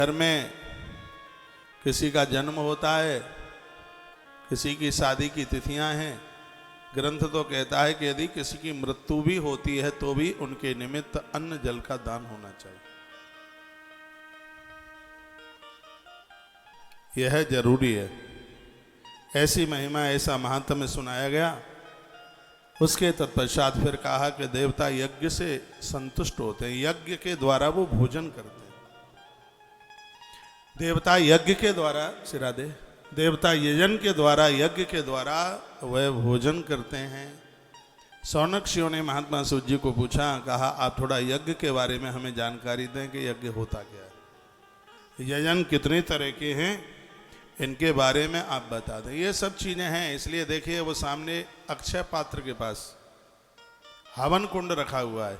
घर में किसी का जन्म होता है, किसी की शादी की तिथियां हैं, ग्रंथ तो कहता है कि यदि किसी की मृत्यु भी होती है तो भी उनके निमित्त अन्न जल का दान होना चाहिए। यह जरूरी है। ऐसी महिमा, ऐसा महात्म्य सुनाया गया। उसके तत्पश्चात फिर कहा कि देवता यज्ञ से संतुष्ट होते हैं, यज्ञ के द्वारा वो भोजन करते हैं। देवता यज्ञ के द्वारा, सिरादे, देवता यजन के द्वारा, यज्ञ के द्वारा वह भोजन करते हैं। सौनकादियों ने महात्मा सूत जी को पूछा, कहा आप थोड़ा यज्ञ के बारे में हमें जानकारी दें कि यज्ञ होता क्या है, यजन कितने तरह के हैं, इनके बारे में आप बता दें। ये सब चीज़ें हैं। इसलिए देखिए वो सामने अक्षय पात्र के पास हवन कुंड रखा हुआ है।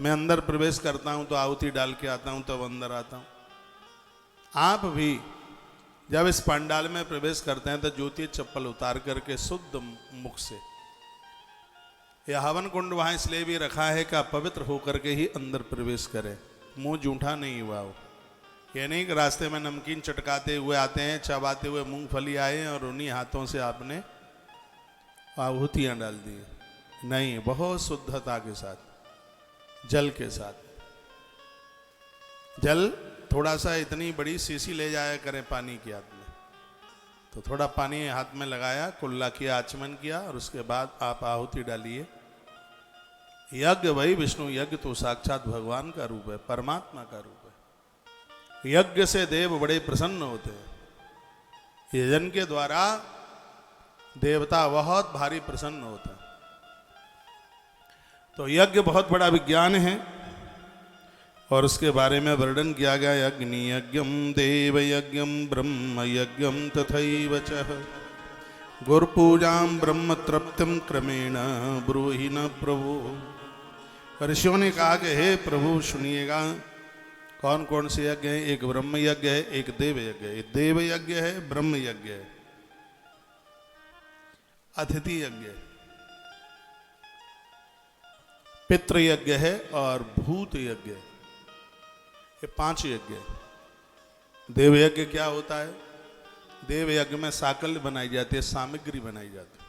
मैं अंदर प्रवेश करता हूँ तो आहुति डाल के आता हूँ, तब अंदर आता हूँ। आप भी जब इस पंडाल में प्रवेश करते हैं तो जूती चप्पल उतार करके शुद्ध मुख से, यह हवन कुंड वहाँ इसलिए भी रखा है कि आप पवित्र होकर के ही अंदर प्रवेश करें, मुंह जूठा नहीं हुआ हो। ये नहीं कि रास्ते में नमकीन चटकाते हुए आते हैं, चबाते हुए मूंगफली आए और उन्हीं हाथों से आपने आहुतियाँ डाल दी। नहीं, बहुत शुद्धता के साथ, जल के साथ। जल थोड़ा सा इतनी बड़ी शीशी ले जाया करें पानी की हाथ में, तो थोड़ा पानी हाथ में लगाया, कुल्ला किया, आचमन किया और उसके बाद आप आहुति डालिए। यज्ञ वही विष्णु यज्ञ तो साक्षात भगवान का रूप है, परमात्मा का रूप है। यज्ञ से देव बड़े प्रसन्न होते हैं। यजन के द्वारा देवता बहुत भारी प्रसन्न होते हैं। तो यज्ञ बहुत बड़ा विज्ञान है और उसके बारे में वर्णन किया गया। अग्नि यज्ञम देव यज्ञम ब्रह्म यज्ञम तथैव च गुरुपूजाम ब्रह्म तृप्तिम क्रमेण ब्रूहि न प्रभु। ऋषियों ने कहा कि हे प्रभु सुनिएगा, कौन कौन से यज्ञ है। एक ब्रह्म यज्ञ है, एक देव यज्ञ है। देव यज्ञ है, ब्रह्म यज्ञ है, अतिथि यज्ञ है, पितृ यज्ञ है और भूत यज्ञ है। ये 5 यज्ञ है। देव यज्ञ क्या होता है? देव यज्ञ में साकल्य बनाई जाती है, सामग्री बनाई जाती है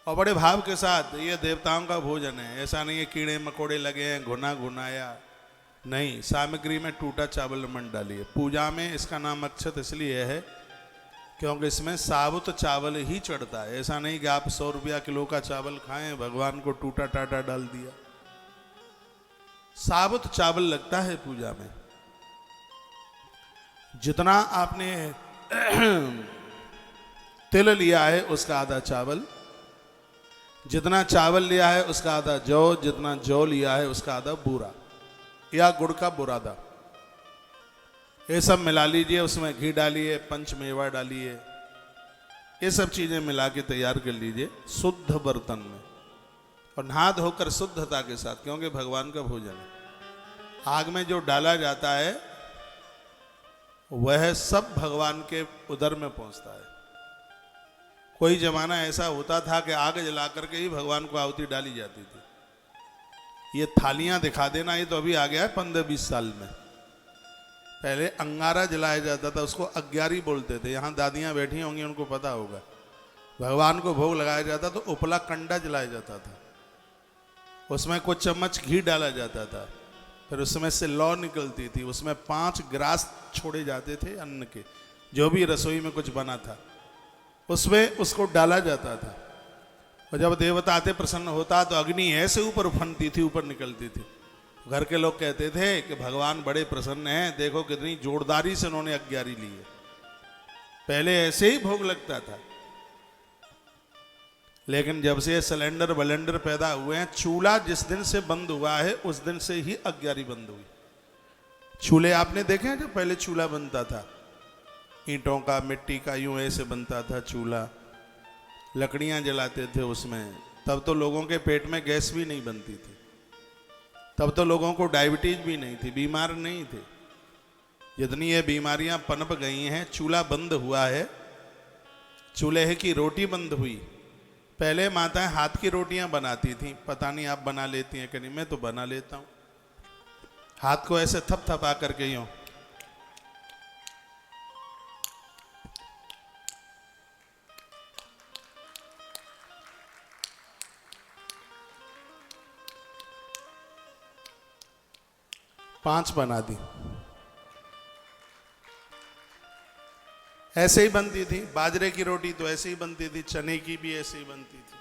और बड़े भाव के साथ। ये देवताओं का भोजन है। ऐसा नहीं है कीड़े मकोड़े लगे हैं, घुना घुनाया नहीं। सामग्री में टूटा चावल मन डालिए। पूजा में इसका नाम अक्षत इसलिए है क्योंकि इसमें साबुत चावल ही चढ़ता है। ऐसा नहीं कि आप 100 रुपया किलो का चावल खाएं, भगवान को टूटा टाटा डाल दिया। साबुत चावल लगता है पूजा में। जितना आपने तिल लिया है उसका आधा चावल, जितना चावल लिया है उसका आधा जौ, जितना जौ लिया है उसका आधा बूरा या गुड़ का बुरादा, ये सब मिला लीजिए। उसमें घी डालिए, पंचमेवा डालिए, ये सब चीजें मिला के तैयार कर लीजिए शुद्ध बर्तन में और नहा धोकर शुद्धता के साथ, क्योंकि भगवान का भोजन है। आग में जो डाला जाता है वह सब भगवान के उदर में पहुंचता है। कोई जमाना ऐसा होता था कि आग जला करके ही भगवान को आहुति डाली जाती थी। ये थालियां दिखा देना, ये तो अभी आ गया है 15-20 साल में। पहले अंगारा जलाया जाता था, उसको अग्यारी बोलते थे। यहाँ दादियाँ बैठी होंगी, उनको पता होगा। भगवान को भोग लगाया जाता तो उपला कंडा जलाया जाता था, उसमें कुछ चम्मच घी डाला जाता था, फिर उसमें से लौ निकलती थी, उसमें 5 ग्रास छोड़े जाते थे अन्न के, जो भी रसोई में कुछ बना था उसमें उसको डाला जाता था। और जब देवता आते प्रसन्न होता तो अग्नि ऐसे ऊपर उफनती थी, ऊपर निकलती थी। घर के लोग कहते थे कि भगवान बड़े प्रसन्न हैं, देखो कितनी जोरदारी से उन्होंने अग्यारी ली है। पहले ऐसे ही भोग लगता था, लेकिन जब से सिलेंडर बलेंडर पैदा हुए हैं, चूल्हा जिस दिन से बंद हुआ है उस दिन से ही अग्यारी बंद हुई। चूल्हे आपने देखे हैं? जब पहले चूल्हा बनता था ईंटों का, मिट्टी का, यूं ऐसे बनता था चूल्हा, लकड़ियां जलाते थे उसमें। तब तो लोगों के पेट में गैस भी नहीं बनती थी, तब तो लोगों को डायबिटीज भी नहीं थी, बीमार नहीं थे। जितनी ये बीमारियां पनप गई हैं, चूल्हा बंद हुआ है, चूल्हे की रोटी बंद हुई। पहले माताएं हाथ की रोटियां बनाती थी, पता नहीं आप बना लेती हैं कि नहीं, मैं तो बना लेता हूँ। हाथ को ऐसे थपथपा करके यूं 5 बना दी। ऐसे ही बनती थी, बाजरे की रोटी तो ऐसे ही बनती थी, चने की भी ऐसे ही बनती थी।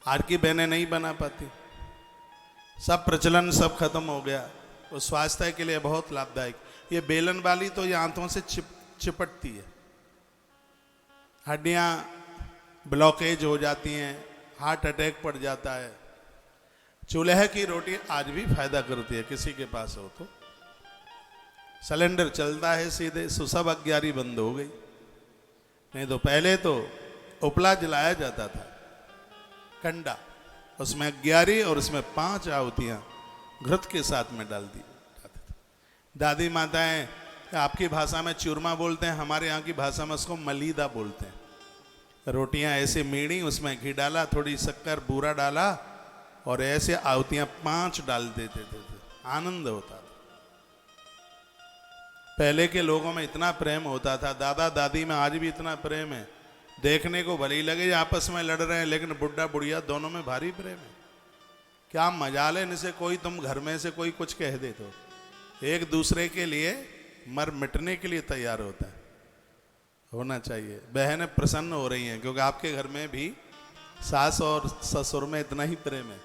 आज की बहनें नहीं बना पाती, सब प्रचलन सब खत्म हो गया। वो स्वास्थ्य के लिए बहुत लाभदायक। ये बेलन वाली तो ये आंतों से चिपटती है, हड्डियां ब्लॉकेज हो जाती हैं, हार्ट अटैक पड़ जाता है। चूल्हे की रोटी आज भी फायदा करती है, किसी के पास हो तो। सिलेंडर चलता है सीधे, सब अग्यारी बंद हो गई। नहीं तो पहले तो उपला जलाया जाता था, कंडा, उसमें 11 और उसमें 5 आहुतियां घृत के साथ में डाल दी जाती थी। दादी माताएं आपकी भाषा में चूरमा बोलते हैं, हमारे यहाँ की भाषा में उसको मलीदा बोलते हैं। रोटियां ऐसे मीड़ी, उसमें घी डाला, थोड़ी शक्कर बूरा डाला और ऐसे आहुतियां 5 डाल देते थे। आनंद होता था। पहले के लोगों में इतना प्रेम होता था, दादा दादी में आज भी इतना प्रेम है। देखने को भले ही लगे आपस में लड़ रहे हैं, लेकिन बुढ़ा बुढ़िया दोनों में भारी प्रेम है। क्या मजाल है इनसे, कोई तुम घर में से कोई कुछ कह दे तो एक दूसरे के लिए मर मिटने के लिए तैयार होता है। होना चाहिए। बहनें प्रसन्न हो रही हैं क्योंकि आपके घर में भी सास और ससुर में इतना ही प्रेम है।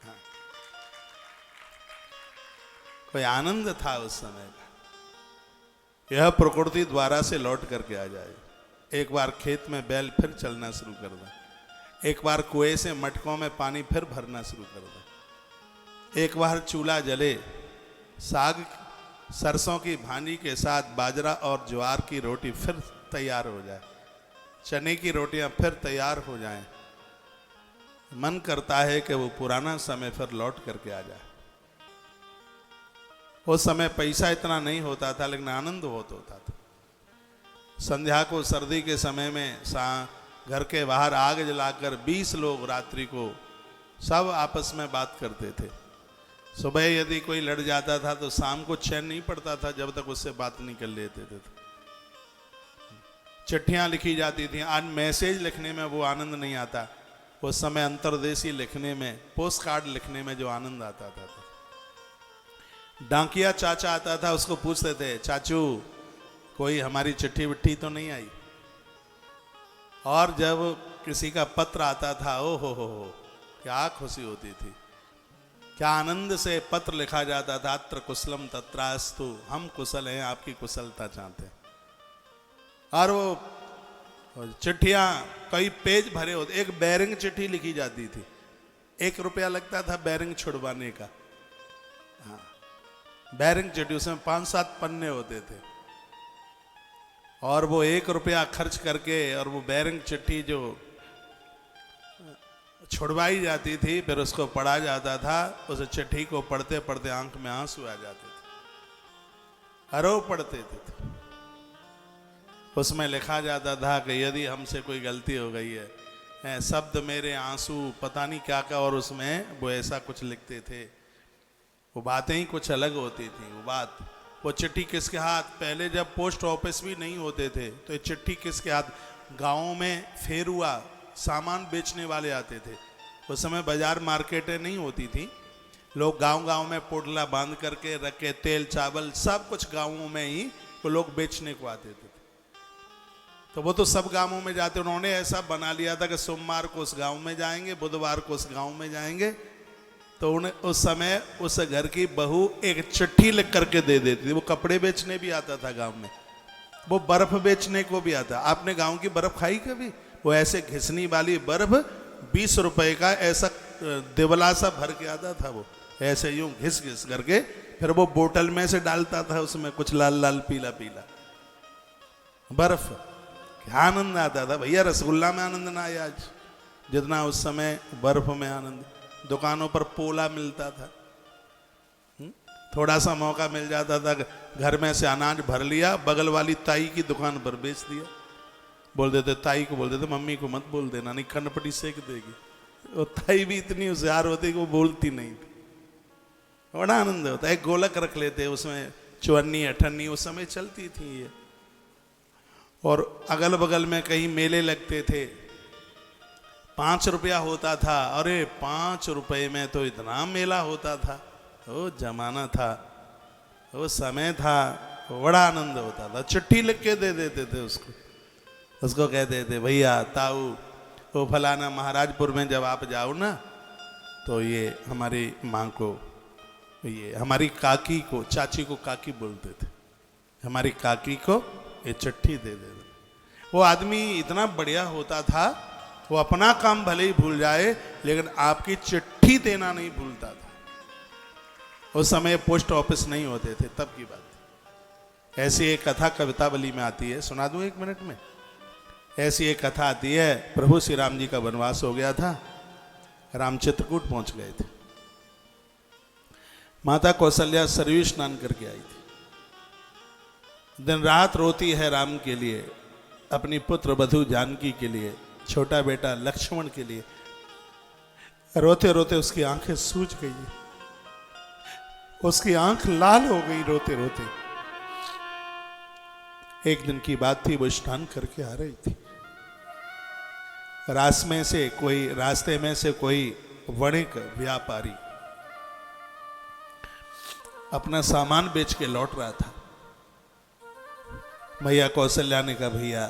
हाँ। कोई आनंद था उस समय का। यह प्रकृति द्वारा से लौट करके आ जाए। एक बार खेत में बैल फिर चलना शुरू कर दे, एक बार कुएं से मटकों में पानी फिर भरना शुरू कर दे, एक बार चूल्हा जले, साग सरसों की भानी के साथ बाजरा और ज्वार की रोटी फिर तैयार हो जाए, चने की रोटियां फिर तैयार हो जाएं। मन करता है कि वो पुराना समय फिर लौट करके आ जाए। उस समय पैसा इतना नहीं होता था, लेकिन आनंद बहुत होता था। संध्या को सर्दी के समय में घर के बाहर आग जलाकर 20 लोग रात्रि को सब आपस में बात करते थे। सुबह यदि कोई लड़ जाता था तो शाम को चैन नहीं पड़ता था जब तक उससे बात नहीं कर लेते थे। चिट्ठियां लिखी जाती थी। आज मैसेज लिखने में वो आनंद नहीं आता, उस समय अंतर्देशीय लिखने में, पोस्ट कार्ड लिखने में जो आनंद आता था। डाकिया चाचा आता था, उसको पूछते थे, चाचू कोई हमारी चिट्ठी विट्ठी तो नहीं आई। और जब किसी का पत्र आता था, ओ हो, क्या खुशी होती थी, क्या आनंद से पत्र लिखा जाता था। अत्र कुशलम तत्रास्तु, हम कुशल हैं, आपकी कुशलता चाहते हैं। और वो चिट्ठियां कई पेज भरे होते। एक बैरिंग चिट्ठी लिखी जाती थी, 1 रुपया लगता था बैरिंग छुड़वाने का। हाँ, बैरिंग चिट्ठी, उसमें 5-7 पन्ने होते थे। और वो 1 रुपया खर्च करके और वो बैरिंग चिट्ठी जो छुड़वाई जाती थी, फिर उसको पढ़ा जाता था। उस चिट्ठी को पढ़ते पढ़ते आंख में आंसू आ जाते थे, रो पड़ते थे। उसमें लिखा जाता था कि यदि हमसे कोई गलती हो गई है, शब्द मेरे आंसू, पता नहीं क्या क्या, और उसमें वो ऐसा कुछ लिखते थे। वो बातें ही कुछ अलग होती थी। वो चिट्ठी किसके हाथ, पहले जब पोस्ट ऑफिस भी नहीं होते थे तो ये चिट्ठी किसके हाथ, गाँवों में फेरुआ सामान बेचने वाले आते थे। उस समय बाजार मार्केटें नहीं होती थी, लोग गांव-गांव में पोटला बांध करके रख के तेल चावल सब कुछ गांवों में ही वो लोग बेचने को आते थे। तो वो तो सब गांवों में जाते, उन्होंने ऐसा बना लिया था कि सोमवार को उस गांव में जाएंगे, बुधवार को उस गांव में जाएंगे। तो उन्हें उस समय उस घर की बहू एक चिट्ठी लिख करके दे देती थी। वो कपड़े बेचने भी आता था गांव में, वो बर्फ बेचने को भी आता। आपने गांव की बर्फ खाई कभी? वो ऐसे घिसनी वाली बर्फ 20 रुपए का ऐसा दिवला सा भर के आता था। वो ऐसे यूं घिस घिस करके फिर वो बोतल में से डालता था, उसमें कुछ लाल लाल पीला पीला बर्फ। क्या आनंद आता था भैया, रसगुल्ला में आनंद ना आया आज जितना उस समय बर्फ में आनंद। दुकानों पर पोला मिलता था, थोड़ा सा मौका मिल जाता था, घर में से अनाज भर लिया, बगल वाली ताई की दुकान पर बेच दिया। बोल देते ताई को, बोल देते मम्मी को मत बोल देना, नहीं कनपटी सेक देगी। वो ताई भी इतनी होशियार होती कि वो बोलती नहीं थी। बड़ा आनंद होता है। एक गोलक रख लेते, उसमें चुन्नी अठन्नी उस समय चलती थी ये। और अगल बगल में कहीं मेले लगते थे, 5 रुपया होता था। अरे 5 रुपए में तो इतना मेला होता था। वो जमाना था, वो समय था, बड़ा आनंद होता था। चिट्ठी लिख के दे देते थे उसको कहते थे भैया ताऊ वो फलाना महाराजपुर में जब आप जाओ ना तो ये हमारी माँ को, ये हमारी काकी को, चाची को काकी बोलते थे, हमारी काकी को ये चिट्ठी दे दे। वो आदमी इतना बढ़िया होता था, वो अपना काम भले ही भूल जाए लेकिन आपकी चिट्ठी देना नहीं भूलता था। उस समय पोस्ट ऑफिस नहीं होते थे, तब की बात। ऐसी एक कथा कवितावली में आती है, सुना दूं 1 मिनट में। ऐसी एक कथा आती है, प्रभु श्री राम जी का वनवास हो गया था, राम चित्रकूट पहुंच गए थे। माता कौशल्या सरयू स्नान करके आई थी। दिन रात रोती है राम के लिए, अपनी पुत्र वधू जानकी के लिए, छोटा बेटा लक्ष्मण के लिए। रोते रोते उसकी आंखें सूज गई, उसकी आंख लाल हो गई रोते रोते। एक दिन की बात थी, वो स्नान करके आ रही थी। रास्ते में से कोई वणिक व्यापारी अपना सामान बेच के लौट रहा था। मैया कौशल्या ने कहा भैया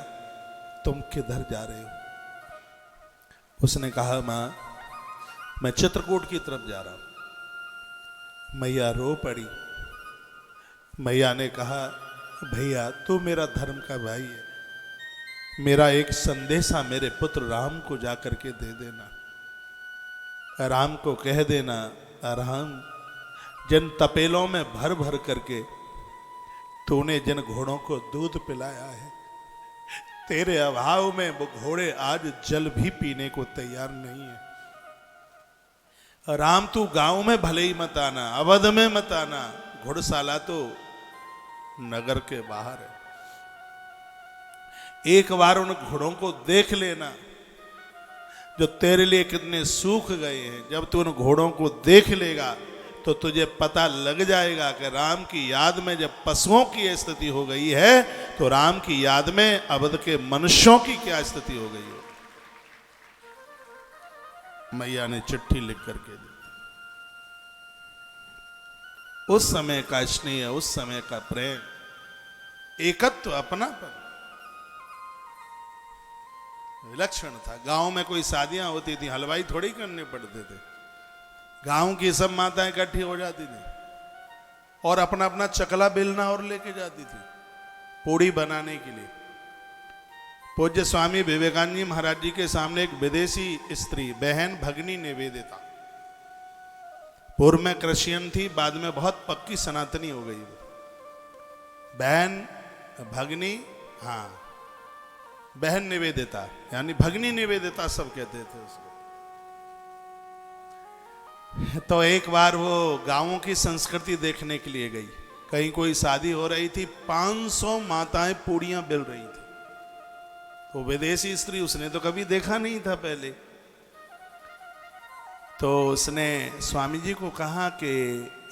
तुम किधर जा रहे हो? उसने कहा मां मैं चित्रकूट की तरफ जा रहा हूं। मैया रो पड़ी। मैया ने कहा भैया तू मेरा धर्म का भाई है, मेरा एक संदेशा मेरे पुत्र राम को जाकर के दे देना। राम को कह देना राम जिन तपेलों में भर भर करके तूने जिन घोड़ों को दूध पिलाया है, तेरे अभाव में वो घोड़े आज जल भी पीने को तैयार नहीं है। राम तू गांव में भले ही मत आना, अवध में मत आना, घुड़शाला तो नगर के बाहर है। एक बार उन घोड़ों को देख लेना जो तेरे लिए कितने सूख गए हैं। जब तू उन घोड़ों को देख लेगा तो तुझे पता लग जाएगा कि राम की याद में जब पशुओं की स्थिति हो गई है तो राम की याद में अवध के मनुष्यों की क्या स्थिति हो गई है। मैया ने चिट्ठी लिख करके दी। उस समय का स्नेह, उस समय का प्रेम, एकत्व, अपनापन विलक्षण था। गांव में कोई शादियां होती थी, हलवाई थोड़ी करने पड़ते थे। गांव की सब माताएं इकट्ठी हो जाती थी और अपना अपना चकला बेलना और लेके जाती थी पूड़ी बनाने के लिए। पूज्य स्वामी विवेकानंद जी महाराज जी के सामने एक विदेशी स्त्री बहन भगनी निवेदिता, पूर्व में क्रिश्चियन थी, बाद में बहुत पक्की सनातनी हो गई। बहन भगनी, हाँ बहन निवेदिता यानी भगनी निवेदिता सब कहते थे उसको। तो एक बार वो गांवों की संस्कृति देखने के लिए गई। कहीं कोई शादी हो रही थी, 500 माताएं पूड़ियां बेल रही थी। तो विदेशी स्त्री, उसने तो कभी देखा नहीं था पहले। तो उसने स्वामी जी को कहा कि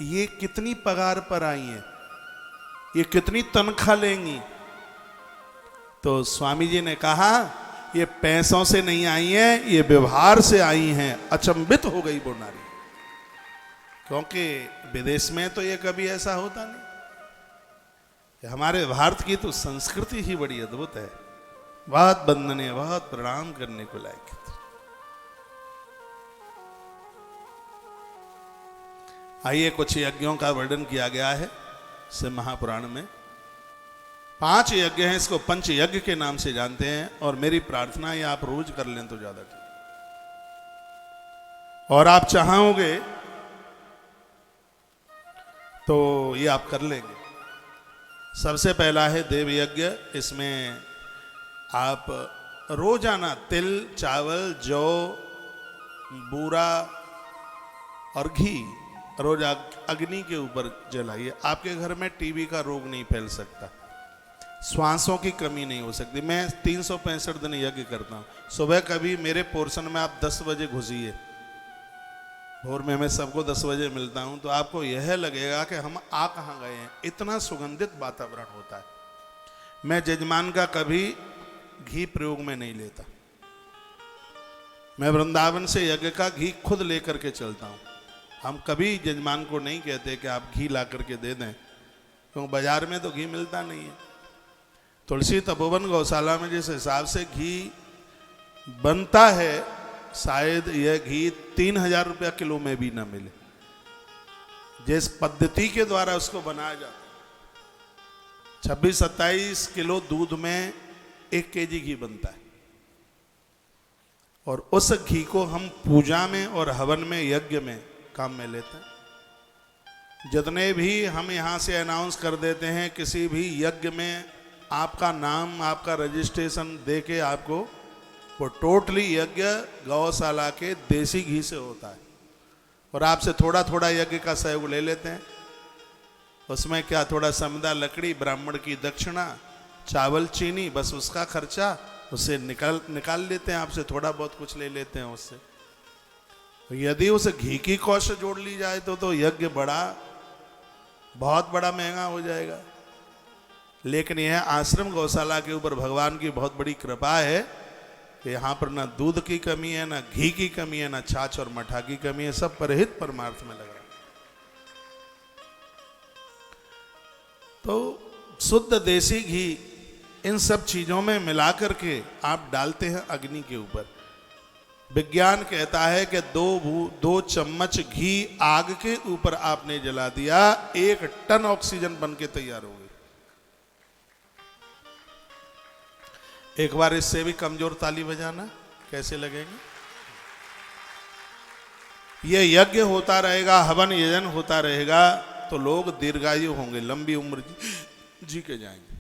ये कितनी पगार पर आई हैं, ये कितनी तनख्वाह लेंगी? तो स्वामी जी ने कहा ये पैसों से नहीं आई हैं, ये व्यवहार से आई हैं। अचंभित हो गई वो नारी, क्योंकि विदेश में तो ये कभी ऐसा होता नहीं। हमारे भारत की तो संस्कृति ही बड़ी अद्भुत है, बहुत वंदनीय, बहुत प्रणाम करने को लायक है। आइए कुछ यज्ञों का वर्णन किया गया है शिव महापुराण में। 5 यज्ञ हैं, इसको पंच यज्ञ के नाम से जानते हैं। और मेरी प्रार्थना है आप रोज कर लें तो ज्यादा ठीक, और आप चाहोगे तो ये आप कर लेंगे। सबसे पहला है देव यज्ञ। इसमें आप रोजाना तिल, चावल, जौ, बूरा और घी रोज अग्नि के ऊपर जलाइए। आपके घर में टीबी का रोग नहीं फैल सकता, श्वासों की कमी नहीं हो सकती। मैं 365 दिन यज्ञ करता हूँ। सुबह कभी मेरे पोर्शन में आप 10 बजे घुसिए, भोर में मैं सबको 10 बजे मिलता हूँ, तो आपको यह लगेगा कि हम आ कहाँ गए हैं। इतना सुगंधित वातावरण होता है। मैं जजमान का कभी घी प्रयोग में नहीं लेता। मैं वृंदावन से यज्ञ का घी खुद लेकर के चलता हूँ। हम कभी जजमान को नहीं कहते कि आप घी ला करके दे दें, क्योंकि बाजार में तो घी मिलता नहीं है। तुलसी तपोवन गौशाला में जिस हिसाब से घी बनता है, शायद यह घी 3,000 रुपया किलो में भी ना मिले। जिस पद्धति के द्वारा उसको बनाया जाता है, 26-27 किलो दूध में 1 केजी घी बनता है। और उस घी को हम पूजा में और हवन में, यज्ञ में काम में लेते हैं। जितने भी हम यहाँ से अनाउंस कर देते हैं, किसी भी यज्ञ में आपका नाम, आपका रजिस्ट्रेशन दे के आपको, वो टोटली यज्ञ गौशाला के देसी घी से होता है। और आपसे थोड़ा थोड़ा यज्ञ का सहयोग ले लेते हैं। उसमें क्या, थोड़ा समुदा लकड़ी, ब्राह्मण की दक्षिणा, चावल, चीनी, बस उसका खर्चा, उससे निकाल लेते हैं। आपसे थोड़ा बहुत कुछ ले लेते हैं उससे। यदि उस घी की कॉस्ट जोड़ ली जाए तो यज्ञ बहुत बड़ा महंगा हो जाएगा। लेकिन यह आश्रम गौशाला के ऊपर भगवान की बहुत बड़ी कृपा है कि यहाँ पर ना दूध की कमी है, ना घी की कमी है, ना छाछ और मठा की कमी है। सब परहित परमार्थ में लग रहा है। तो शुद्ध देसी घी इन सब चीजों में मिलाकर के आप डालते हैं अग्नि के ऊपर। विज्ञान कहता है कि 2 चम्मच घी आग के ऊपर आपने जला दिया, 1 टन ऑक्सीजन बन के तैयार हो गई। एक बार इससे भी कमजोर ताली बजाना, कैसे लगेंगे? यह यज्ञ होता रहेगा, हवन यजन होता रहेगा, तो लोग दीर्घायु होंगे, लंबी उम्र जी के जाएंगे।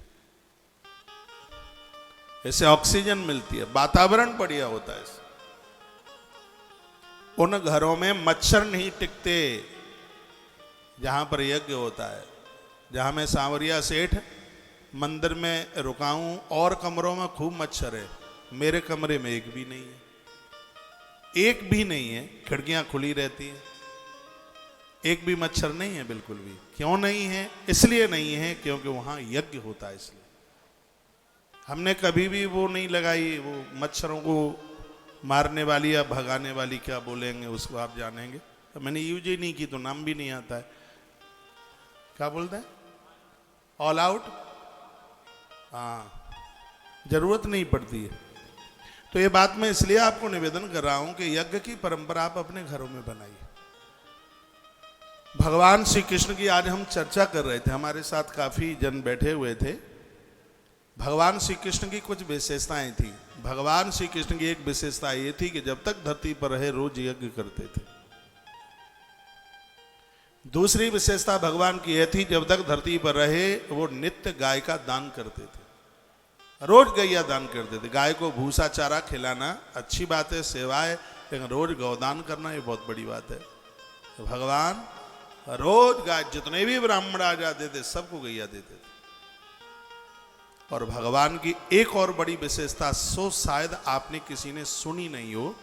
इससे ऑक्सीजन मिलती है, वातावरण बढ़िया होता है। उन घरों में मच्छर नहीं टिकते जहां पर यज्ञ होता है। जहां मैं सांवरिया सेठ मंदिर में रुका हूं, और कमरों में खूब मच्छर है, मेरे कमरे में एक भी नहीं है। एक भी नहीं है, खिड़कियां खुली रहती हैं, एक भी मच्छर नहीं है बिल्कुल भी। क्यों नहीं है? इसलिए नहीं है क्योंकि वहां यज्ञ होता है। इसलिए हमने कभी भी वो नहीं लगाई, वो मच्छरों को मारने वाली या भगाने वाली, क्या बोलेंगे उसको आप जानेंगे। तो मैंने यूज ही नहीं की, तो नाम भी नहीं आता है। क्या बोलते हैं? All out. हाँ, जरूरत नहीं पड़ती है। तो ये बात मैं इसलिए आपको निवेदन कर रहा हूं कि यज्ञ की परंपरा आप अपने घरों में बनाइए। भगवान श्री कृष्ण की आज हम चर्चा कर रहे थे, हमारे साथ काफी जन बैठे हुए थे। भगवान श्री कृष्ण की कुछ विशेषताएं थी। भगवान श्री कृष्ण की एक विशेषता ये थी कि जब तक धरती पर रहे रोज यज्ञ करते थे। दूसरी विशेषता भगवान की यह थी, जब तक धरती पर रहे वो नित्य गाय का दान करते थे। रोज गैया दान करते थे। गाय को भूसा चारा खिलाना अच्छी बात है, सेवा है, लेकिन रोज गौदान करना ये बहुत बड़ी बात है। तो भगवान रोज गाय, जितने भी ब्राह्मण आ जाते थे सबको गैया देते थे। और भगवान की एक और बड़ी विशेषता, सो शायद आपने किसी ने सुनी नहीं हो,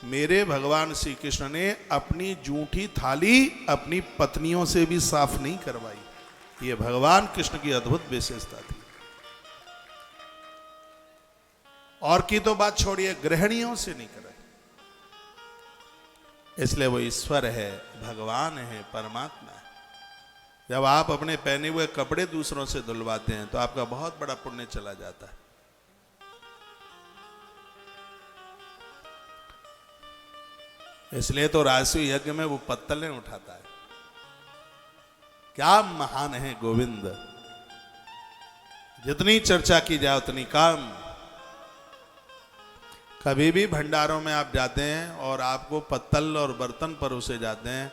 मेरे भगवान श्री कृष्ण ने अपनी जूठी थाली अपनी पत्नियों से भी साफ नहीं करवाई। ये भगवान कृष्ण की अद्भुत विशेषता थी। और की तो बात छोड़िए, गृहिणियों से नहीं कराई। इसलिए वो ईश्वर है, भगवान है, परमात्मा है। जब आप अपने पहने हुए कपड़े दूसरों से धुलवाते हैं तो आपका बहुत बड़ा पुण्य चला जाता है। इसलिए तो राजसूय यज्ञ में वो पत्तलें उठाता है। क्या महान है गोविंद! जितनी चर्चा की जाए उतनी कम। कभी भी भंडारों में आप जाते हैं और आपको पत्तल और बर्तन परोसे जाते हैं,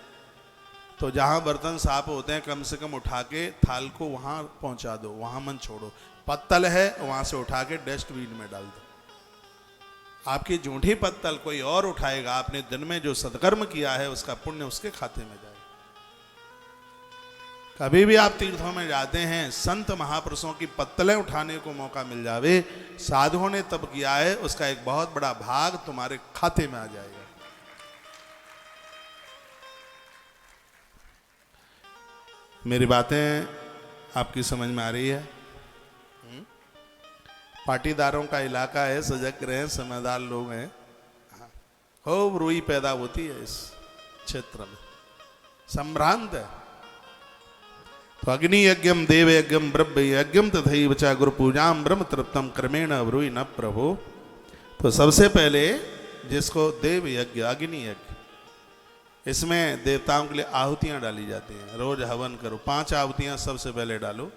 तो जहां बर्तन साफ होते हैं कम से कम उठा के थाल को वहां पहुंचा दो, वहां मन छोड़ो। पत्तल है वहां से उठा के डस्टबिन में डाल दो। आपकी जूठी पत्तल कोई और उठाएगा, आपने दिन में जो सत्कर्म किया है उसका पुण्य उसके खाते में जाएगा। कभी भी आप तीर्थों में जाते हैं, संत महापुरुषों की पत्तलें उठाने को मौका मिल जावे, साधुओं ने तब किया है, उसका एक बहुत बड़ा भाग तुम्हारे खाते में आ जाएगा। मेरी बातें आपकी समझ में आ रही है? पाटीदारों का इलाका है, सजग रहे, समझदार लोग हैं, खूब रूई पैदा होती है इस क्षेत्र में। संभ्रांत है। तो अग्नि यज्ञम देव यज्ञम ब्रह्म यज्ञम तथैव च गुरु पूजाम ब्रह्म तृप्तम क्रमेण अब्रूहि न प्रभु। तो सबसे पहले जिसको देव यज्ञ अग्नि यज्ञ, इसमें देवताओं के लिए आहुतियां डाली जाती हैं। रोज हवन करो, 5 आहुतियां सबसे पहले डालो।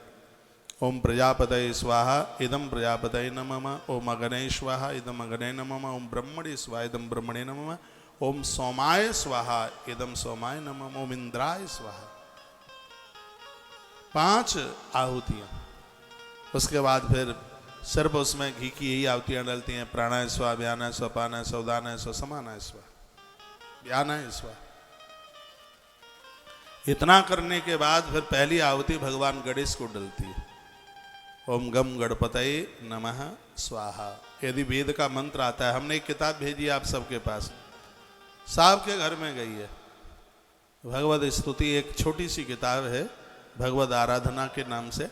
ओम प्रजापतये स्वाहा इदम प्रजापतये नमः, ओम अग्नये स्वाहा इदम अग्नये नमः, ओम ब्रह्मणे स्वाहा इदम ब्रह्मणे नमः, ओम सोमाय स्वाहा इदम सोमाय नमः, ओम इंद्राय स्वाहा। 5 आहुतियां। उसके बाद फिर सिर्फ उसमें घी की यही आहुतियां डलती हैं। प्राणाय स्वाहा, व्यानाय स्वाहा, पानाय स्वाहा, उदानाय स्वाहा, समानाय स्वाहा, व्यानाय स्वाहा। इतना करने के बाद फिर पहली आहुति भगवान गणेश को डलती है। ओम गम गणपतये नमः स्वाहा। यदि वेद का मंत्र आता है, हमने एक किताब भेजी आप सबके पास, सबके घर में गई है, भगवद स्तुति, एक छोटी सी किताब है भगवद आराधना के नाम से।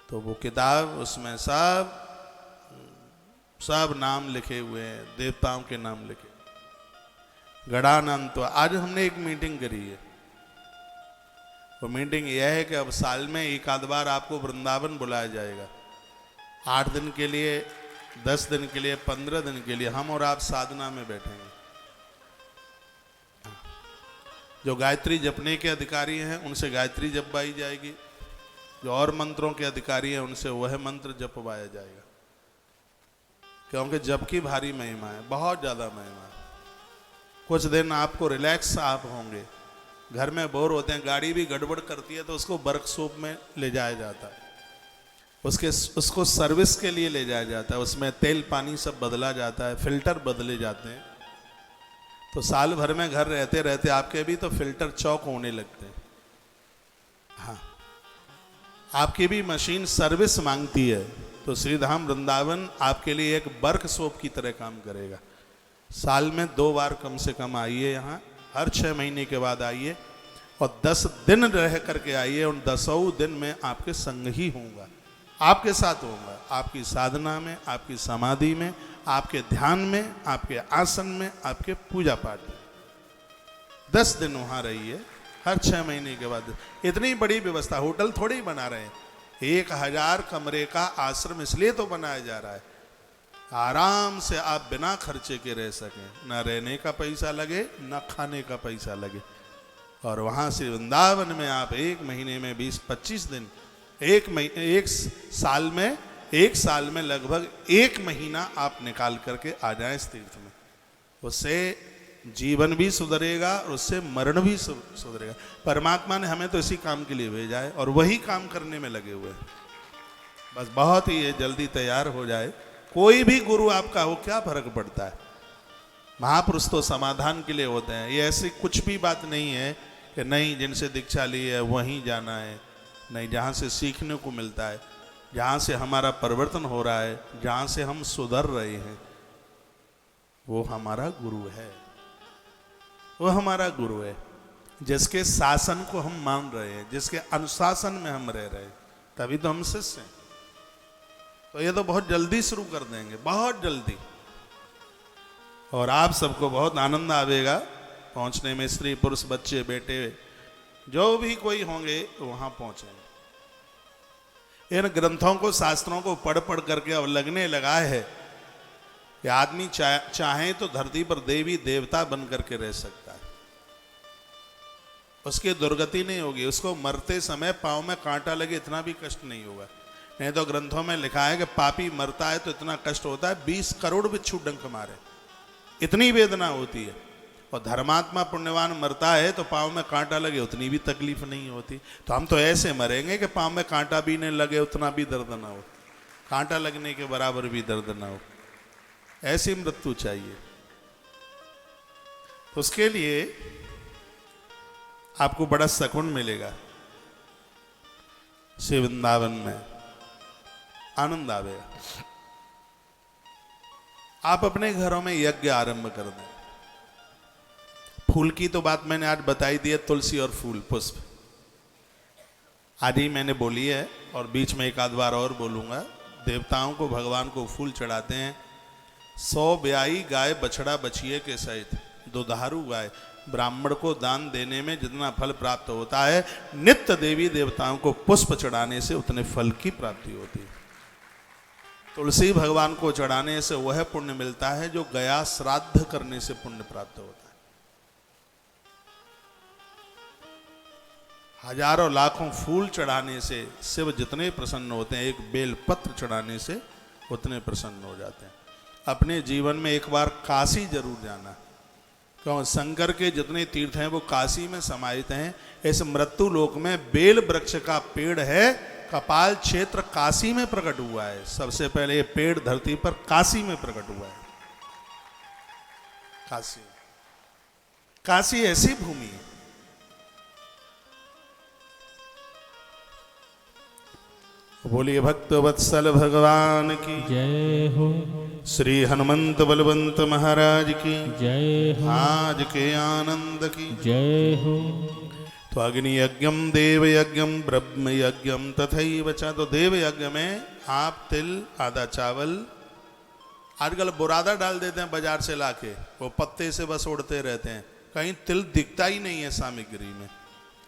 तो वो किताब, उसमें सब नाम लिखे हुए हैं, देवताओं के नाम लिखे। गणानंत। तो आज हमने एक मीटिंग करी है। वो मीटिंग यह है कि अब साल में एक आध बार आपको वृंदावन बुलाया जाएगा। 8 दिन के लिए, 10 दिन के लिए, 15 दिन के लिए हम और आप साधना में बैठेंगे। जो गायत्री जपने के अधिकारी हैं उनसे गायत्री जपवाई जाएगी, जो और मंत्रों के अधिकारी हैं उनसे वह मंत्र जपवाया जाएगा। क्योंकि जप की भारी महिमा है, बहुत ज़्यादा महिमा है। कुछ दिन आपको रिलैक्स आप होंगे। घर में बोर होते हैं, गाड़ी भी गड़बड़ करती है तो उसको वर्कशॉप में ले जाया जाता है, उसको सर्विस के लिए ले जाया जाता है। उसमें तेल पानी सब बदला जाता है, फिल्टर बदले जाते हैं। तो साल भर में घर रहते रहते आपके भी तो फिल्टर चौक होने लगते हैं। हाँ, आपकी भी मशीन सर्विस मांगती है। तो श्रीधाम वृंदावन आपके लिए एक वर्कशॉप की तरह काम करेगा। साल में 2 बार कम से कम आइए यहाँ, हर 6 महीने के बाद आइए और 10 दिन रह करके आइए। उन 10 दिन में आपके संग ही होऊंगा, आपके साथ होऊंगा, आपकी साधना में, आपकी समाधि में, आपके ध्यान में, आपके आसन में, आपके पूजा पाठ में। 10 दिन वहाँ रहिए, हर 6 महीने के बाद। इतनी बड़ी व्यवस्था, होटल थोड़ी ही बना रहे हैं। 1000 कमरे का आश्रम इसलिए तो बनाया जा रहा है, आराम से आप बिना खर्चे के रह सकें, ना रहने का पैसा लगे, ना खाने का पैसा लगे। और वहाँ से वृंदावन में आप 1 महीने में 20-25 दिन, एक साल में लगभग 1 महीना आप निकाल करके आ जाएं इस तीर्थ में। उससे जीवन भी सुधरेगा और उससे मरण भी सुधरेगा। परमात्मा ने हमें तो इसी काम के लिए भेजा है और वही काम करने में लगे हुए हैं। बस बहुत ही ये जल्दी तैयार हो जाए। कोई भी गुरु आपका हो, क्या फर्क पड़ता है। महापुरुष तो समाधान के लिए होते हैं। ये ऐसी कुछ भी बात नहीं है कि नहीं जिनसे दीक्षा ली है वहीं जाना है। नहीं, जहाँ से सीखने को मिलता है, जहाँ से हमारा परिवर्तन हो रहा है, जहाँ से हम सुधर रहे हैं, वो हमारा गुरु है। वो हमारा गुरु है जिसके शासन को हम मान रहे हैं, जिसके अनुशासन में हम रह रहे हैं, तभी तो हम शिष्य हैं। तो ये तो बहुत जल्दी शुरू कर देंगे, बहुत जल्दी। और आप सबको बहुत आनंद आवेगा पहुंचने में। स्त्री पुरुष बच्चे बेटे जो भी कोई होंगे वहां पहुंचेंगे। इन ग्रंथों को, शास्त्रों को पढ़ पढ़ करके अब लगने लगा है कि आदमी चाहे तो धरती पर देवी देवता बन करके रह सकता है, उसकी दुर्गति नहीं होगी। उसको मरते समय पांव में कांटा लगे इतना भी कष्ट नहीं होगा। नहीं तो ग्रंथों में लिखा है कि पापी मरता है तो इतना कष्ट होता है 20 करोड़ बिच्छू डंक मारे, इतनी वेदना होती है। और धर्मात्मा पुण्यवान मरता है तो पाँव में कांटा लगे उतनी भी तकलीफ नहीं होती। तो हम तो ऐसे मरेंगे कि पाँव में कांटा भी नहीं लगे, उतना भी दर्द ना हो, कांटा लगने के बराबर भी दर्द ना हो। ऐसी मृत्यु चाहिए। तो उसके लिए आपको बड़ा सुकून मिलेगा। श्री वृंदावन में आनंद आवेगा। आप अपने घरों में यज्ञ आरंभ कर दें। फूल की तो बात मैंने आज बताई दी है, तुलसी और फूल पुष्प आज ही मैंने बोली है और बीच में एक आध बार और बोलूंगा। देवताओं को, भगवान को फूल चढ़ाते हैं। 100 ब्याई गाय बछड़ा बछिए के सहित, दुधारू गाय, ब्राह्मण को दान देने में जितना फल प्राप्त होता है, नित्य देवी देवताओं को पुष्प चढ़ाने से उतने फल की प्राप्ति होती है। तुलसी भगवान को चढ़ाने से वह पुण्य मिलता है जो गया श्राद्ध करने से पुण्य प्राप्त होता है। हजारों लाखों फूल चढ़ाने से शिव जितने प्रसन्न होते हैं, एक बेल पत्र चढ़ाने से उतने प्रसन्न हो जाते हैं। अपने जीवन में एक बार काशी जरूर जाना, क्यों शंकर के जितने तीर्थ हैं वो काशी में समाहित हैं। इस मृत्यु लोक में बेल वृक्ष का पेड़ है, कपाल क्षेत्र काशी में प्रकट हुआ है। सबसे पहले ये पेड़ धरती पर काशी में प्रकट हुआ है। काशी, काशी ऐसी भूमि है। बोलिए भक्त वत्सल भगवान की जय हो, श्री हनुमंत बलवंत महाराज की जय हो, आज के आनंद की जय हो। तो अग्नि यज्ञम देव यज्ञम ब्रह्म यज्ञम तथैव च। तो देव यज्ञ में आप तिल, आधा चावल, आजकल बुरादा डाल देते हैं बाजार से लाके, वो पत्ते से बस उड़ते रहते हैं, कहीं तिल दिखता ही नहीं है सामग्री में,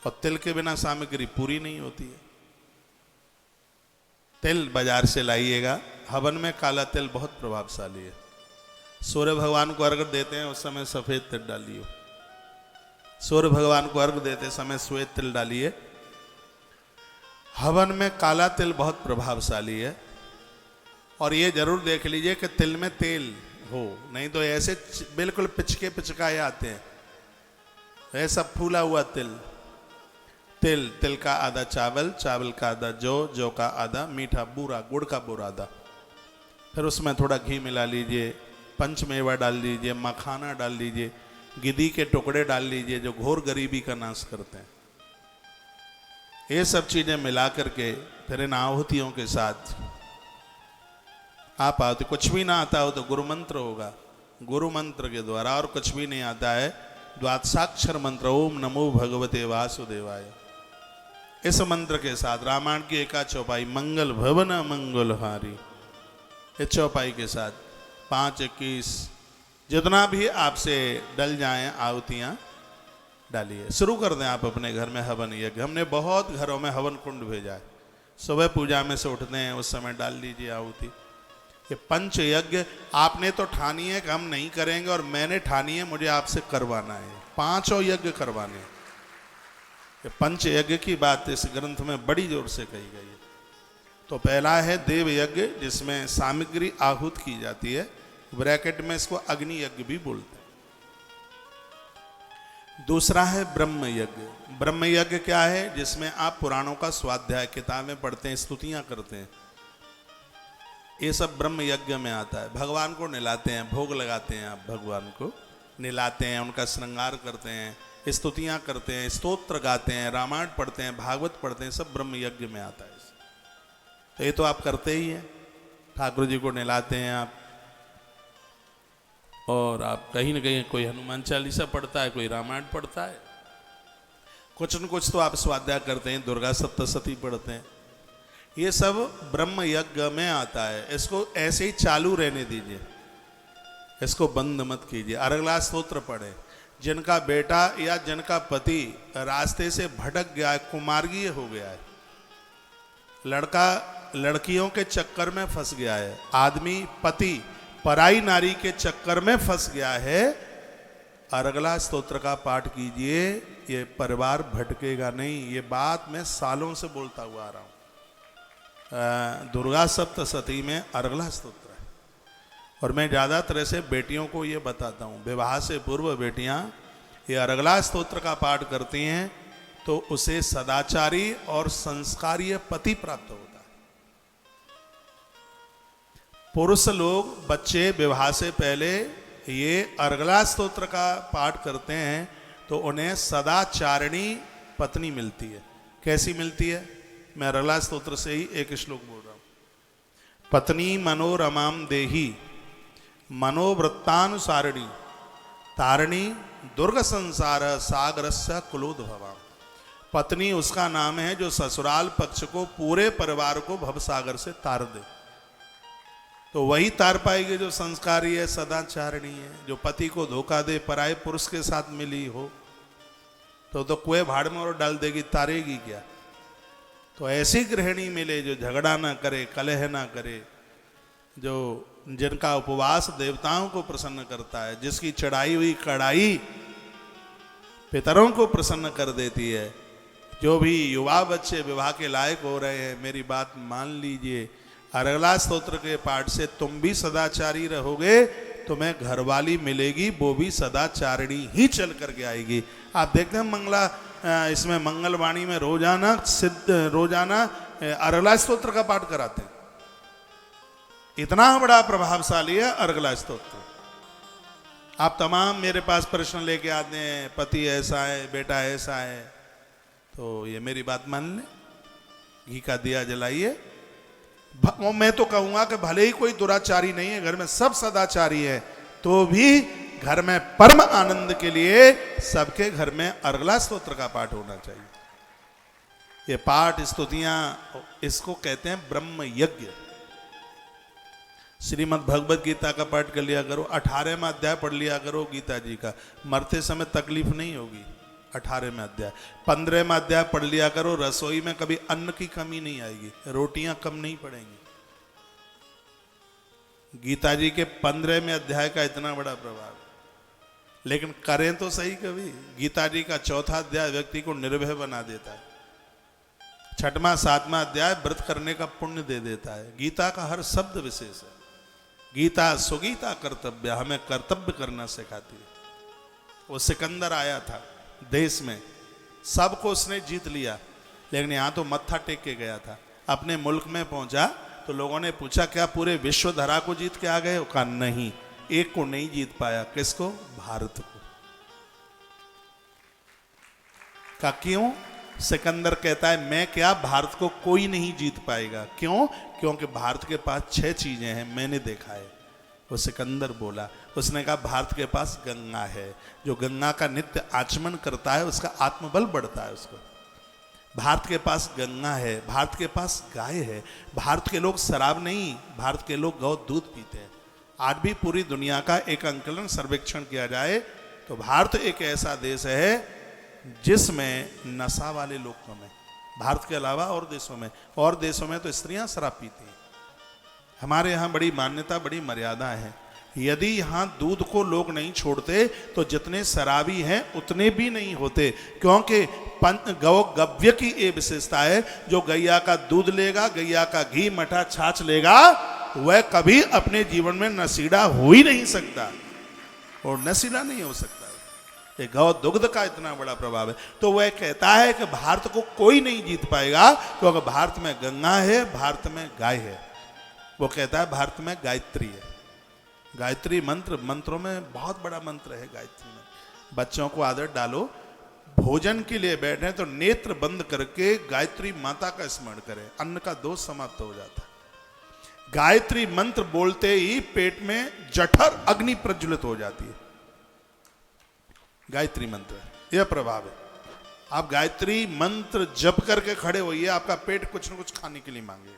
और तिल के बिना सामग्री पूरी नहीं होती है। तिल बाजार से लाइएगा। हवन में काला तिल बहुत प्रभावशाली है। सूर्य भगवान को अर्घ देते हैं उस समय सफेद तिल डालिए। सूर्य भगवान को अर्घ देते समय श्वेत तिल डालिए। हवन में काला तिल बहुत प्रभावशाली है। और ये जरूर देख लीजिए कि तिल में तेल हो, नहीं तो ऐसे बिल्कुल पिचके पिचकाए आते हैं, ऐसा फूला हुआ तिल। तिल, तिल का आधा चावल, चावल का आधा जौ, जौ का आधा मीठा बूरा, गुड़ का बूरा आधा। फिर उसमें थोड़ा घी मिला लीजिए, पंचमेवा डाल लीजिए, मखाना डाल लीजिए, गिद्दी के टुकड़े डाल लीजिए जो घोर गरीबी का नाश करते हैं। ये सब चीजें मिला करके फिर इन आहुतियों के साथ आप आते। कुछ भी ना आता हो तो गुरु मंत्र होगा, गुरु मंत्र के द्वारा, और कुछ भी नहीं आता है द्वादशाक्षर मंत्र ओम नमो भगवते वासुदेवाय, इस मंत्र के साथ रामायण की एका चौपाई मंगल भवन मंगलहारी, इस चौपाई के साथ 5-21 जितना भी आपसे डल जाएं आहुतियाँ डालिए। शुरू कर दें आप अपने घर में हवन यज्ञ। हमने बहुत घरों में हवन कुंड भेजा है। सुबह पूजा में से उठते हैं उस समय डाल लीजिए आहुति। ये पंच यज्ञ आपने तो ठानी है कि हम नहीं करेंगे, और मैंने ठानी है मुझे आपसे करवाना है। 5 यज्ञ करवाने हैं। ये पंच यज्ञ की बात इस ग्रंथ में बड़ी जोर से कही गई है। तो पहला है देव यज्ञ, जिसमें सामग्री आहूत की जाती है, ब्रैकेट में इसको अग्नि यज्ञ भी बोलते हैं। दूसरा है ब्रह्म यज्ञ। ब्रह्म यज्ञ क्या है? जिसमें आप पुराणों का स्वाध्याय, किताबें पढ़ते हैं, स्तुतियां करते हैं। ये सब ब्रह्म यज्ञ में आता है। भगवान को निलाते हैं, भोग लगाते हैं, आप भगवान को निलाते हैं, उनका श्रृंगार करते हैं, स्तुतियां करते हैं, स्तोत्र गाते हैं, रामायण पढ़ते हैं, भागवत पढ़ते हैं, सब ब्रह्म यज्ञ में आता है। तो ये तो आप करते ही हैं, ठाकुर जी को निलाते हैं आप, और आप कहीं ना कहीं कोई हनुमान चालीसा पढ़ता है, कोई रामायण पढ़ता है, कुछ न कुछ तो आप स्वाध्याय करते हैं, दुर्गा सप्तशती पढ़ते हैं। ये सब ब्रह्म यज्ञ में आता है। इसको ऐसे ही चालू रहने दीजिए, इसको बंद मत कीजिए। अरगला स्तोत्र पढ़े। जिनका बेटा या जिनका पति रास्ते से भटक गया है, कुमार्गीय हो गया है, लड़का लड़कियों के चक्कर में फंस गया है, आदमी पति पराई नारी के चक्कर में फंस गया है, अरगला स्तोत्र का पाठ कीजिए। ये परिवार भटकेगा नहीं। ये बात मैं सालों से बोलता हुआ आ रहा हूँ। दुर्गा सप्तशती में अरगला स्तोत्र है, और मैं ज़्यादातर से बेटियों को ये बताता हूँ, विवाह से पूर्व बेटियाँ ये अरगला स्तोत्र का पाठ करती हैं तो उसे सदाचारी और संस्कारीय पति प्राप्त होता है। पुरुष लोग, बच्चे विवाह से पहले ये अरगला स्तोत्र का पाठ करते हैं तो उन्हें सदाचारिणी पत्नी मिलती है। कैसी मिलती है? मैं अरगला स्तोत्र से ही एक श्लोक बोल रहा हूं। पत्नी मनोरमाम देही मनोवृत्तानुसारिणी तारिणी दुर्ग संसार सागरस्य कुलोद्भवा। पत्नी उसका नाम है जो ससुराल पक्ष को, पूरे परिवार को भवसागर से तार दे। तो वही तार पाएगी जो संस्कारी है, सदाचारणी है। जो पति को धोखा दे, पराये पुरुष के साथ मिली हो, तो कुएं भाड़ में और डाल देगी, तारेगी क्या। तो ऐसी गृहिणी मिले जो झगड़ा ना करे, कलह ना करे, जो जिनका उपवास देवताओं को प्रसन्न करता है, जिसकी चढ़ाई हुई कढ़ाई पितरों को प्रसन्न कर देती है। जो भी युवा बच्चे विवाह के लायक हो रहे हैं, मेरी बात मान लीजिए, अर्गला स्तोत्र के पाठ से तुम भी सदाचारी रहोगे, तुम्हें घरवाली मिलेगी, वो भी सदाचारिणी ही चल करके आएगी। आप देखते हैं मंगला इसमें मंगलवाणी में रोजाना अर्गला स्तोत्र का पाठ कराते हैं। इतना बड़ा प्रभावशाली है अर्गला स्तोत्र। आप तमाम मेरे पास प्रश्न लेके आते हैं, पति ऐसा है, बेटा ऐसा है, तो ये मेरी बात मान ले, घी का दिया जलाइए। मैं तो कहूंगा कि भले ही कोई दुराचारी नहीं है, घर में सब सदाचारी है, तो भी घर में परम आनंद के लिए सबके घर में अर्गला स्तोत्र का पाठ होना चाहिए। ये पाठ स्तुतियां, इसको कहते हैं ब्रह्म यज्ञ। श्रीमद् भगवत गीता का पाठ कर लिया करो, 18वें अध्याय पढ़ लिया करो गीता जी का, मरते समय तकलीफ नहीं होगी। 18वें अध्याय, 15वें अध्याय पढ़ लिया करो, रसोई में कभी अन्न की कमी नहीं आएगी, रोटियां कम नहीं पड़ेंगी। गीता जी के 15वें अध्याय का इतना बड़ा प्रभाव। लेकिन करें तो सही कभी। गीता जी का 4था अध्याय व्यक्ति को निर्भय बना देता है। 6वां 7वां अध्याय व्रत करने का पुण्य दे देता है। गीता का हर शब्द विशेष है। गीता सुगीता कर्तव्य, हमें कर्तव्य करना सिखाती है। वो सिकंदर आया था देश में, सबको उसने जीत लिया, लेकिन यहां तो मत्था टेक के गया था। अपने मुल्क में पहुंचा तो लोगों ने पूछा क्या पूरे विश्व धरा को जीत के आ गए? वो कहा नहीं, एक को नहीं जीत पाया। किसको? भारत को। का क्यों? सिकंदर कहता है मैं क्या, भारत को कोई नहीं जीत पाएगा। क्यों? क्योंकि भारत के पास 6 चीजें हैं, मैंने देखा है। वो सिकंदर बोला, उसने कहा भारत के पास गंगा है, जो गंगा का नित्य आचमन करता है उसका आत्मबल बढ़ता है उसको। भारत के पास गंगा है, भारत के पास गाय है, भारत के लोग शराब नहीं, भारत के लोग गौ दूध पीते हैं। आज भी पूरी दुनिया का एक अंकलन सर्वेक्षण किया जाए तो भारत एक ऐसा देश है जिसमें नशा वाले लोग कम है, भारत के अलावा और देशों में तो स्त्रियां शराब पीती हैं। हमारे यहाँ बड़ी मान्यता, बड़ी मर्यादा है। यदि यहाँ दूध को लोग नहीं छोड़ते तो जितने शराबी हैं उतने भी नहीं होते, क्योंकि गौ गव्य की ये विशेषता है, जो गैया का दूध लेगा, गैया का घी, मठा, छाछ लेगा, वह कभी अपने जीवन में नशीला हो ही नहीं सकता और नशीला नहीं हो सकता। ये गौ दुग्ध का इतना बड़ा प्रभाव है। तो वह कहता है कि भारत को कोई नहीं जीत पाएगा, क्योंकि भारत में गंगा है, भारत में गाय है। वो कहता है भारत में गायत्री है। गायत्री मंत्र, मंत्रों में बहुत बड़ा मंत्र है गायत्री मंत्र। बच्चों को आदत डालो, भोजन के लिए बैठे तो नेत्र बंद करके गायत्री माता का स्मरण करें, अन्न का दोष समाप्त हो जाता है। गायत्री मंत्र बोलते ही पेट में जठर अग्नि प्रज्वलित हो जाती है। गायत्री मंत्र यह प्रभाव है। आप गायत्री मंत्र जप करके खड़े होइए, आपका पेट कुछ न कुछ खाने के लिए मांगे।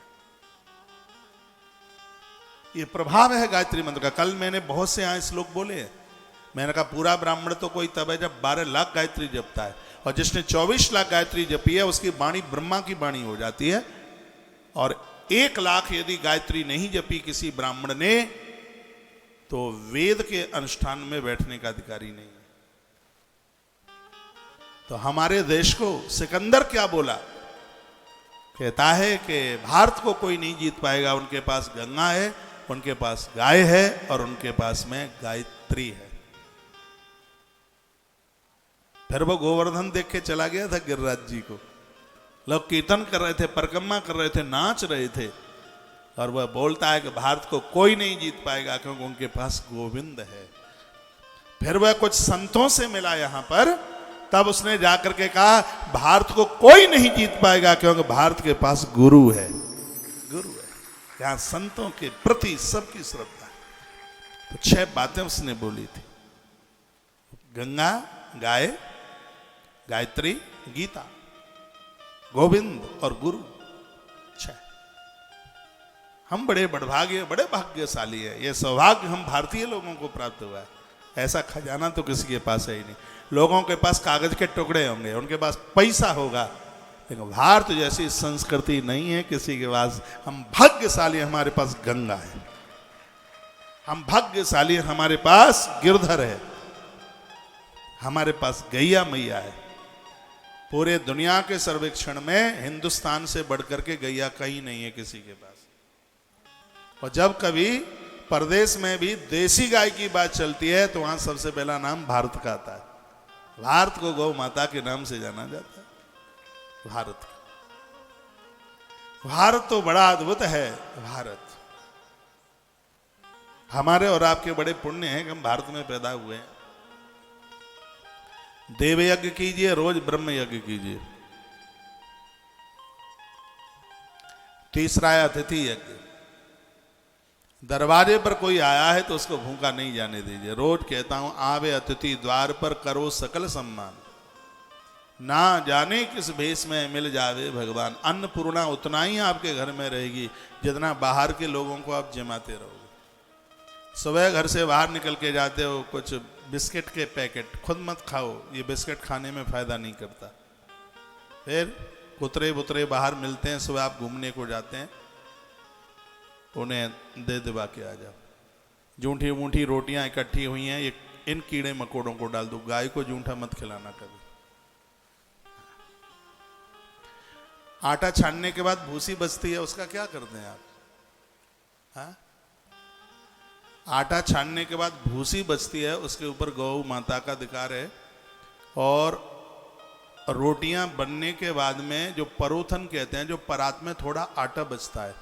ये प्रभाव है गायत्री मंत्र का। कल मैंने बहुत से यहाँ श्लोक बोले हैं। मैंने कहा पूरा ब्राह्मण तो कोई तब है जब 12 लाख गायत्री जपता है, और जिसने 24 लाख गायत्री जपी है उसकी वाणी ब्रह्मा की वाणी हो जाती है। और 1 लाख यदि गायत्री नहीं जपी किसी ब्राह्मण ने तो वेद के अनुष्ठान में बैठने का अधिकारी नहीं है। तो हमारे देश को सिकंदर क्या बोला? कहता है कि भारत को कोई नहीं जीत पाएगा। उनके पास गंगा है, उनके पास गाय है और उनके पास में गायत्री है। फिर वो गोवर्धन देख के चला गया था गिरिराज जी को। लोग कीर्तन कर रहे थे, परिक्रमा कर रहे थे, नाच रहे थे, और वह बोलता है कि भारत को कोई नहीं जीत पाएगा क्योंकि उनके पास गोविंद है। फिर वह कुछ संतों से मिला यहां पर, तब उसने जाकर के कहा भारत को कोई नहीं जीत पाएगा क्योंकि भारत के पास गुरु है। गुरु है, यहां संतों के प्रति सबकी श्रद्धा है। तो 6 बातें उसने बोली थी, गंगा, गाय, गायत्री, गीता, गोविंद और गुरु। 6। हम बड़े बड़े भाग्यशाली है। ये सौभाग्य हम भारतीय लोगों को प्राप्त हुआ है। ऐसा खजाना तो किसी के पास है ही नहीं। लोगों के पास कागज के टुकड़े होंगे, उनके पास पैसा होगा, लेकिन भारत जैसी संस्कृति नहीं है किसी के पास। हम भाग्यशाली, हमारे पास गंगा है। हम भाग्यशाली, हमारे पास गिरधर है, हमारे पास गैया मैया है। पूरे दुनिया के सर्वेक्षण में हिंदुस्तान से बढ़कर के गैया कहीं नहीं है किसी के पास। और जब कभी प्रदेश में भी देसी गाय की बात चलती है तो वहां सबसे पहला नाम भारत का आता है। भारत को गौ माता के नाम से जाना जाता है। भारत तो बड़ा अद्भुत है। भारत हमारे और आपके बड़े पुण्य हैं कि हम भारत में पैदा हुए हैं। देव यज्ञ कीजिए, रोज ब्रह्म यज्ञ कीजिए। तीसरा है अतिथि यज्ञ। दरवाजे पर कोई आया है तो उसको भूखा नहीं जाने दीजिए। रोज कहता हूं, आवे अतिथि द्वार पर करो सकल सम्मान, ना जाने किस भेष में मिल जावे भगवान। अन्नपूर्णा उतना ही आपके घर में रहेगी जितना बाहर के लोगों को आप जमाते रहोगे। सुबह घर से बाहर निकल के जाते हो, कुछ बिस्किट के पैकेट खुद मत खाओ, ये बिस्किट खाने में फायदा नहीं करता। फिर कुतरे बुतरे बाहर मिलते हैं, सुबह आप घूमने को जाते हैं, उन्हें दे दबा के आ जाओ। जूठी मूठी रोटियां इकट्ठी हुई हैं, ये इन कीड़े मकोड़ों को डाल दो। गाय को जूठा मत खिलाना कभी। आटा छानने के बाद भूसी बचती है, उसका क्या करते हैं आप? हाँ? आटा छानने के बाद भूसी बचती है, उसके ऊपर गौ माता का अधिकार है। और रोटियां बनने के बाद में जो परोथन कहते हैं, जो परात में थोड़ा आटा बचता है,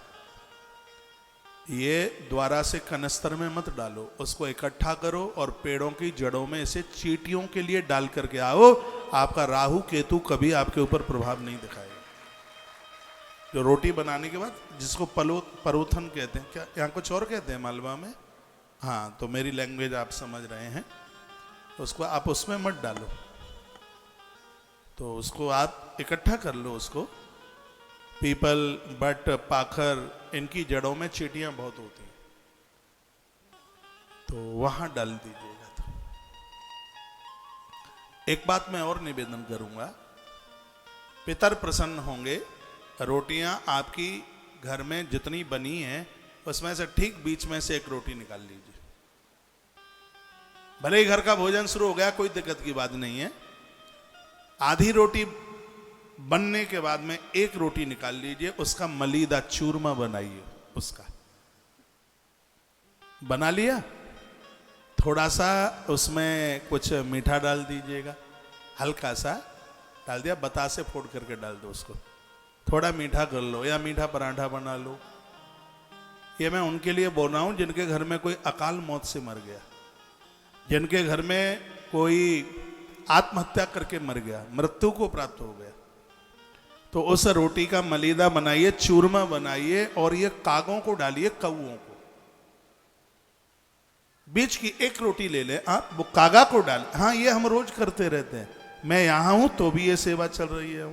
ये द्वारा से कनस्तर में मत डालो, उसको इकट्ठा करो और पेड़ों की जड़ों में इसे चींटियों के लिए डाल करके आओ। आपका राहु केतु कभी आपके ऊपर प्रभाव नहीं दिखाएगा। जो रोटी बनाने के बाद, जिसको परोथन कहते हैं, क्या यहाँ कुछ और कहते हैं मालवा में? हाँ, तो मेरी लैंग्वेज आप समझ रहे हैं। उसको आप उसमें मत डालो, तो उसको आप इकट्ठा कर लो। उसको पीपल, बट, पाखर, इनकी जड़ों में चींटियां बहुत होती हैं, तो वहां डाल दीजिएगा। तो एक बात मैं और निवेदन करूंगा, पितर प्रसन्न होंगे। रोटियां आपकी घर में जितनी बनी हैं, उसमें से ठीक बीच में से एक रोटी निकाल लीजिए। भले ही घर का भोजन शुरू हो गया, कोई दिक्कत की बात नहीं है। आधी रोटी बनने के बाद में एक रोटी निकाल लीजिए, उसका मलीदा चूरमा बनाइए। उसका बना लिया, थोड़ा सा उसमें कुछ मीठा डाल दीजिएगा, हल्का सा डाल दिया, बतासे फोड़ करके डाल दो उसको। थोड़ा मीठा कर लो या मीठा पराठा बना लो। ये मैं उनके लिए बोल रहा हूं जिनके घर में कोई अकाल मौत से मर गया, जिनके घर में कोई आत्महत्या करके मर गया, मृत्यु को प्राप्त हो गया, तो उस रोटी का मलीदा बनाइए, चूरमा बनाइए और ये कागों को डालिए, कौओं को। बीच की एक रोटी ले ले आप, वो कागा को डाल। हाँ, ये हम रोज करते रहते हैं। मैं यहां हूं तो भी ये सेवा चल रही है,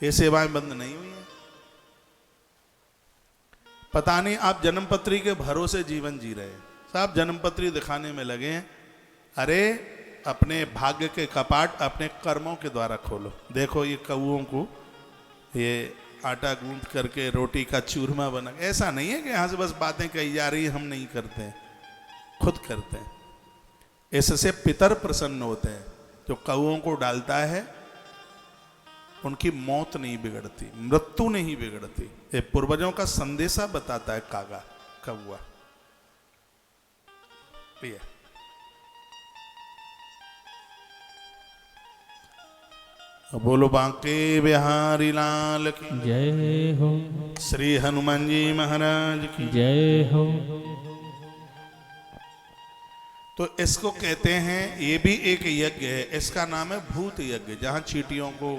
ये सेवाएं बंद नहीं हुई है। पता नहीं आप जन्मपत्री के भरोसे जीवन जी रहे हैं। साहब जन्मपत्री दिखाने में लगे हैं। अरे अपने भाग्य के कपाट अपने कर्मों के द्वारा खोलो। देखो ये कौओं को ये आटा गूंथ करके रोटी का चूरमा बना, ऐसा नहीं है कि यहां से बस बातें कही जा रही है, हम नहीं करते हैं, खुद करते हैं। इससे पितर प्रसन्न होते हैं। जो कौओं को डालता है उनकी मौत नहीं बिगड़ती, मृत्यु नहीं बिगड़ती। ये पूर्वजों का संदेशा बताता है कागा, कौआ। बोलो बांके बिहारी लाल की जय हो, श्री हनुमान जी महाराज की जय हो। तो इसको कहते हैं, ये भी एक यज्ञ है, इसका नाम है भूत यज्ञ, जहां चींटियों को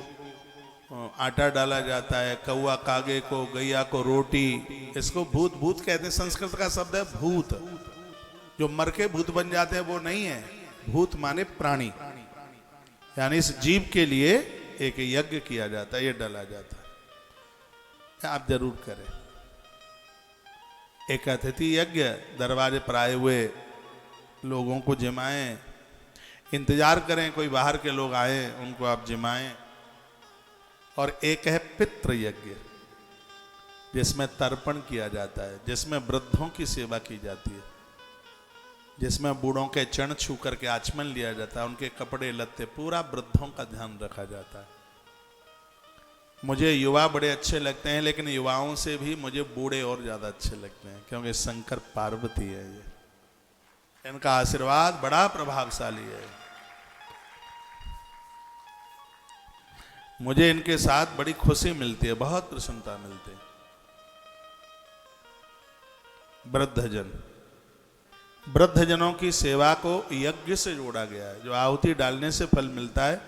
आटा डाला जाता है, कौआ कागे को, गैया को रोटी। इसको भूत भूत कहते हैं। संस्कृत का शब्द है भूत। जो मर के भूत बन जाते हैं वो नहीं है। भूत माने प्राणी, यानी इस जीव के लिए एक यज्ञ किया जाता है, ये डाला जाता है। आप जरूर करें। एक अतिथि यज्ञ, दरवाजे पर आए हुए लोगों को जिमाएं, इंतजार करें कोई बाहर के लोग आए उनको आप जिमाएं। और एक है पितृ यज्ञ, जिसमें तर्पण किया जाता है, जिसमें वृद्धों की सेवा की जाती है, जिसमें बूढ़ों के चरण छू करके आचमन लिया जाता है, उनके कपड़े लत्ते, पूरा वृद्धों का ध्यान रखा जाता है। मुझे युवा बड़े अच्छे लगते हैं, लेकिन युवाओं से भी मुझे बूढ़े और ज्यादा अच्छे लगते हैं, क्योंकि शंकर पार्वती है ये, इनका आशीर्वाद बड़ा प्रभावशाली है। मुझे इनके साथ बड़ी खुशी मिलती है, बहुत प्रसन्नता मिलती है। वृद्धजन, वृद्धजनों की सेवा को यज्ञ से जोड़ा गया है। जो आहुति डालने से फल मिलता है,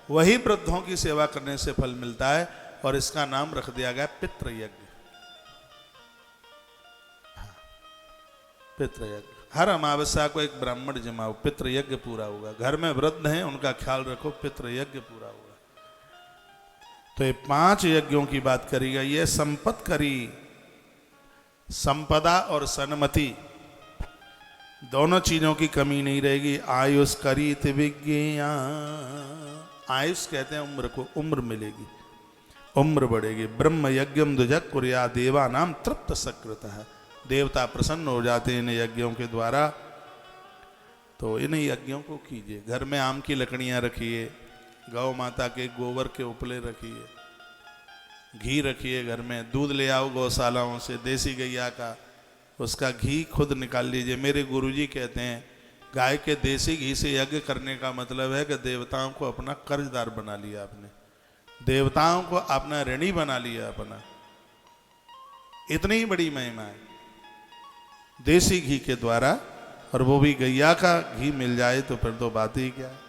वही वृद्धों की सेवा करने से फल मिलता है, और इसका नाम रख दिया गया पितृ यज्ञ। पितृ यज्ञ, हर अमावस्या को एक ब्राह्मण जमाओ, पितृ यज्ञ पूरा होगा। घर में वृद्ध हैं, उनका ख्याल रखो, पितृ यज्ञ पूरा होगा। तो ये 5 यज्ञों की बात करी गई है। संपत करी, संपदा और सन्मति, दोनों चीजों की कमी नहीं रहेगी। आयुष करी विज्ञा, आयुष कहते हैं उम्र को, उम्र मिलेगी, उम्र बढ़ेगी। ब्रह्म यज्ञम द्विजक कुर्या देवा नाम तृप्त सकृत है, देवता प्रसन्न हो जाते हैं इन यज्ञों के द्वारा। तो इन यज्ञों को कीजिए। घर में आम की लकड़ियां रखिए, गौ माता के गोबर के उपले रखिए, घी रखिए घर में, दूध ले आओ गौशालाओं से, देसी गैया का, उसका घी खुद निकाल लीजिए। मेरे गुरुजी कहते हैं गाय के देसी घी से यज्ञ करने का मतलब है कि देवताओं को अपना कर्जदार बना लिया आपने, देवताओं को अपना ऋणी बना लिया अपना। इतनी ही बड़ी महिमा है देसी घी के द्वारा, और वो भी गैया का घी मिल जाए तो फिर तो बात ही क्या है।